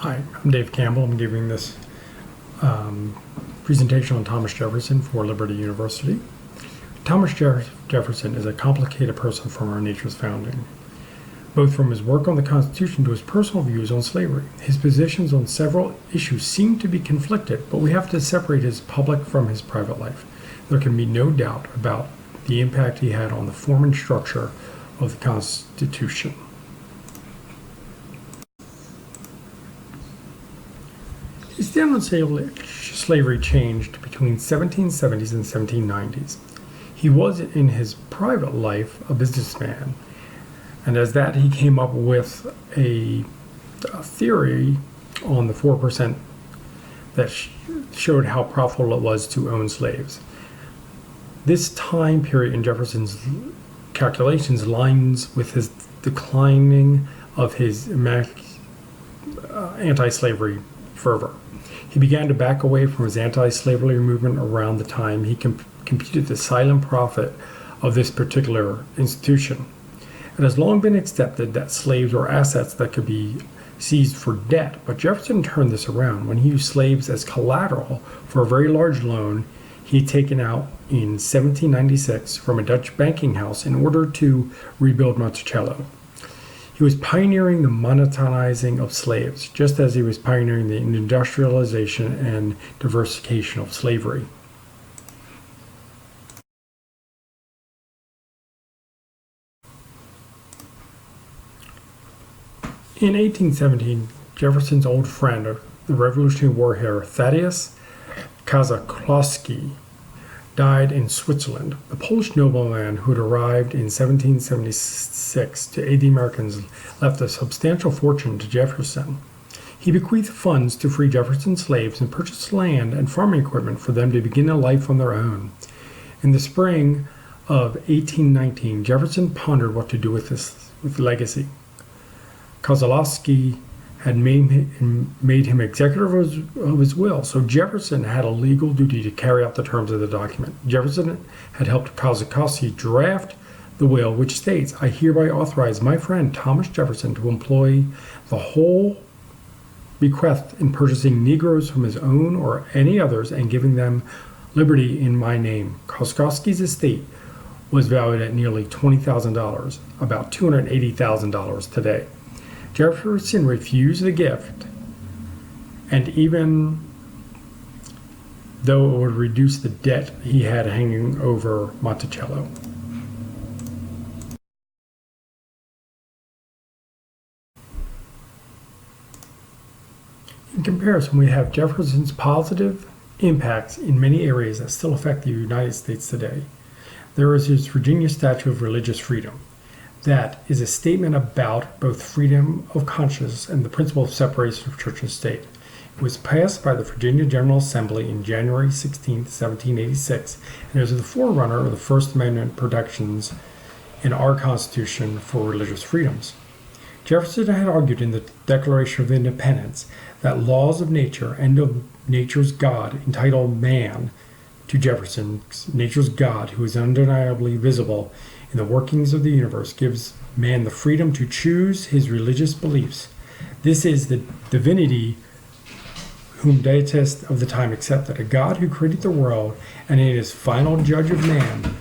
Hi, I'm Dave Campbell. I'm giving this presentation on Thomas Jefferson for Liberty University. Thomas Jefferson is a complicated person from our nation's founding, both from his work on the Constitution to his personal views on slavery. His positions on several issues seem to be conflicted, but we have to separate his public from his private life. There can be no doubt about the impact he had on the form and structure of the Constitution. His stand on slavery changed between 1770s and 1790s. He was, in his private life, a businessman, and as that he came up with a theory on the 4% that showed how profitable it was to own slaves. This time period in Jefferson's calculations lines with his declining of his anti-slavery fervor. He began to back away from his anti-slavery movement around the time he computed the silent profit of this particular institution. It has long been accepted that slaves were assets that could be seized for debt, but Jefferson turned this around when he used slaves as collateral for a very large loan he had taken out in 1796 from a Dutch banking house in order to rebuild Monticello. He was pioneering the monetizing of slaves, just as he was pioneering the industrialization and diversification of slavery. In 1817, Jefferson's old friend, the Revolutionary War hero Thaddeus Kozakowski, died in Switzerland. The Polish nobleman who had arrived in 1776 to aid the Americans left a substantial fortune to Jefferson. He bequeathed funds to free Jefferson's slaves and purchased land and farming equipment for them to begin a life on their own. In the spring of 1819, Jefferson pondered what to do with legacy. Kozakowski had made him executor of his will, so Jefferson had a legal duty to carry out the terms of the document. Jefferson had helped Kozakowski draft the will, which states, "I hereby authorize my friend Thomas Jefferson to employ the whole bequest in purchasing Negroes from his own or any others and giving them liberty in my name." Kozakowski's estate was valued at nearly $20,000, about $280,000 today. Jefferson refused the gift, and even though it would reduce the debt he had hanging over Monticello. In comparison, we have Jefferson's positive impacts in many areas that still affect the United States today. There is his Virginia Statute of Religious Freedom. That is a statement about both freedom of conscience and the principle of separation of church and state. It was passed by the Virginia General Assembly in January 16, 1786, and is the forerunner of the First Amendment protections in our Constitution for religious freedoms. Jefferson had argued in the Declaration of Independence that laws of nature and of nature's God entitle man to Jefferson, nature's God, who is undeniably visible in the workings of the universe, gives man the freedom to choose his religious beliefs. This is the divinity whom deists of the time accepted, a God who created the world and is final judge of man,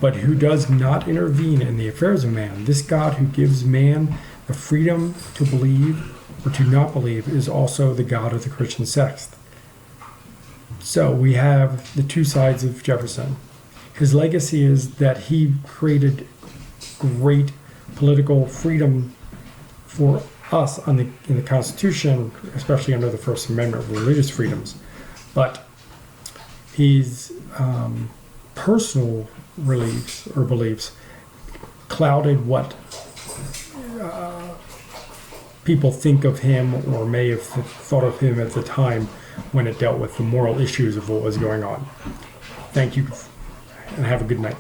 but who does not intervene in the affairs of man. This God who gives man the freedom to believe or to not believe is also the God of the Christian sect. So we have the two sides of Jefferson. His legacy is that he created great political freedom for us in the Constitution, especially under the First Amendment, religious freedoms. But his personal beliefs clouded what people think of him or may have thought of him at the time when it dealt with the moral issues of what was going on. Thank you, and have a good night.